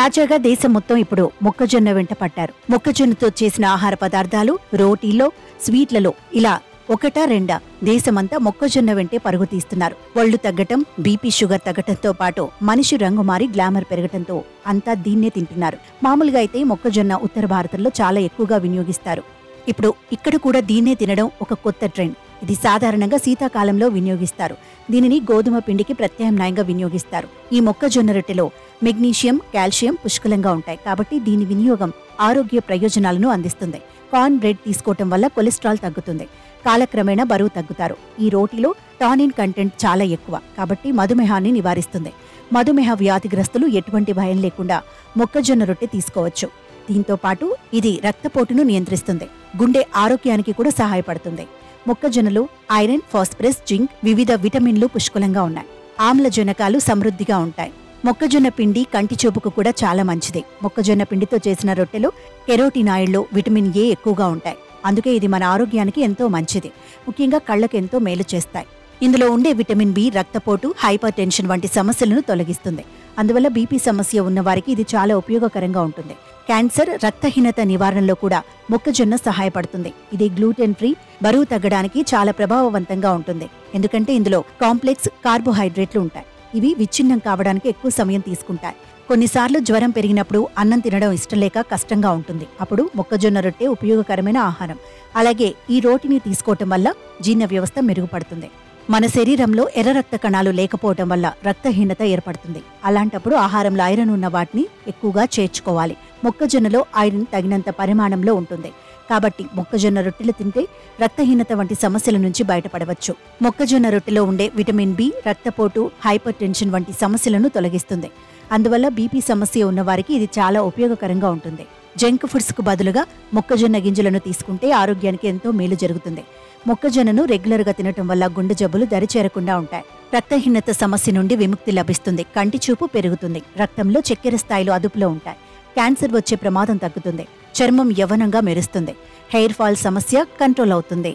తాజాగా దేశం మొత్తం ఇప్పుడు మొక్కజొన్న వెంట పట్టారు. మొక్కజొన్నతో చేసిన ఆహార పదార్థాలు, రోటీల్లో, స్వీట్లలో ఇలా ఒకటా రెండా దేశమంతా మొక్కజొన్న వెంటే పరుగు తీస్తున్నారు. ఒళ్లు తగ్గటం, బీపీ షుగర్ తగ్గటంతో పాటు మనిషి రంగు మారి గ్లామర్ పెరగటంతో అంతా దీన్నే తింటున్నారు. మామూలుగా అయితే మొక్కజొన్న ఉత్తర భారతంలో చాలా ఎక్కువగా వినియోగిస్తారు. ఇప్పుడు ఇక్కడ కూడా దీన్నే తినడం ఒక కొత్త ట్రెండ్. ఇది సాధారణంగా శీతాకాలంలో వినియోగిస్తారు. దీనిని గోధుమ పిండికి ప్రత్యామ్నాయంగా వినియోగిస్తారు. ఈ మొక్కజొన్న రొట్టెలో మెగ్నీషియం, కాల్షియం పుష్కలంగా ఉంటాయి కాబట్టి దీని వినియోగం ఆరోగ్య ప్రయోజనాలను అందిస్తుంది. కార్న్ బ్రెడ్ తీసుకోవటం వల్ల కొలెస్ట్రాల్ తగ్గుతుంది. కాలక్రమేణా బరువు తగ్గుతారు. ఈ రోటీలో టానిన్ కంటెంట్ చాలా ఎక్కువ కాబట్టి మధుమేహాన్ని నివారిస్తుంది. మధుమేహ వ్యాధిగ్రస్తులు ఎటువంటి భయం లేకుండా మొక్కజొన్న రొట్టె తీసుకోవచ్చు. దీంతో పాటు ఇది రక్తపోటును నియంత్రిస్తుంది. గుండె ఆరోగ్యానికి కూడా సహాయపడుతుంది. మొక్కజొన్నలో ఐరన్, ఫాస్ఫరస్, జింక్, వివిధ విటమిన్లు పుష్కలంగా ఉన్నాయి. ఆమ్లజనకాలు సమృద్ధిగా ఉంటాయి. మొక్కజొన్న పిండి కంటి చూపుకు కూడా చాలా మంచిది. మొక్కజొన్న పిండితో చేసిన రొట్టెలో కెరోటినాయిడ్లు, విటమిన్ ఏ ఎక్కువగా ఉంటాయి. అందుకే ఇది మన ఆరోగ్యానికి ఎంతో మంచిది. ముఖ్యంగా కళ్లకు ఎంతో మేలు చేస్తాయి. ఇందులో ఉండే విటమిన్ బి రక్తపోటు, హైపర్ టెన్షన్ వంటి సమస్యలను తొలగిస్తుంది. అందువల్ల బీపీ సమస్య ఉన్నవారికి ఇది చాలా ఉపయోగకరంగా ఉంటుంది. క్యాన్సర్, రక్తహీనత నివారణలో కూడా మొక్కజొన్న సహాయపడుతుంది. ఇది గ్లూటెన్ ఫ్రీ, బరువు తగ్గడానికి చాలా ప్రభావవంతంగా ఉంటుంది. ఎందుకంటే ఇందులో కాంప్లెక్స్ కార్బోహైడ్రేట్లు ఉంటాయి. ఇవి విచ్ఛిన్నం కావడానికి ఎక్కువ సమయం తీసుకుంటాయి. కొన్నిసార్లు జ్వరం పెరిగినప్పుడు అన్నం తినడం ఇష్టం లేక కష్టంగా ఉంటుంది. అప్పుడు మొక్కజొన్న రొట్టె ఉపయోగకరమైన ఆహారం. అలాగే ఈ రోటిని తీసుకోవటం వల్ల జీర్ణ వ్యవస్థ మెరుగుపడుతుంది. మన శరీరంలో ఎర్ర రక్త కణాలు లేకపోవటం వల్ల రక్తహీనత ఏర్పడుతుంది. అలాంటప్పుడు ఆహారంలో ఐరన్ ఉన్న వాటిని ఎక్కువగా చేర్చుకోవాలి. మొక్కజొన్నలో ఐరన్ తగినంత పరిమాణంలో ఉంటుంది కాబట్టి మొక్కజొన్న రొట్టెలు తింటే రక్తహీనత వంటి సమస్యల నుంచి బయటపడవచ్చు. మొక్కజొన్న రొట్టెలో ఉండే విటమిన్ బి రక్తపోటు, హైపర్ టెన్షన్ వంటి సమస్యలను తొలగిస్తుంది. అందువల్ల బీపీ సమస్య ఉన్నవారికి ఇది చాలా ఉపయోగకరంగా ఉంటుంది. జంక్ ఫుడ్స్ కు బదులుగా మొక్కజొన్న గింజలను తీసుకుంటే ఆరోగ్యానికి ఎంతో మేలు జరుగుతుంది. మొక్కజొన్నను రెగ్యులర్ గా తినటం వల్ల గుండె జబ్బులు దరిచేరకుండా ఉంటాయి. రక్తహీనత సమస్య నుండి విముక్తి లభిస్తుంది. కంటి చూపు పెరుగుతుంది. రక్తంలో చక్కెర స్థాయిలు అదుపులో ఉంటాయి. క్యాన్సర్ వచ్చే ప్రమాదం తగ్గుతుంది. చర్మం యవ్వనంగా మెరుస్తుంది. హెయిర్ ఫాల్ సమస్య కంట్రోల్ అవుతుంది.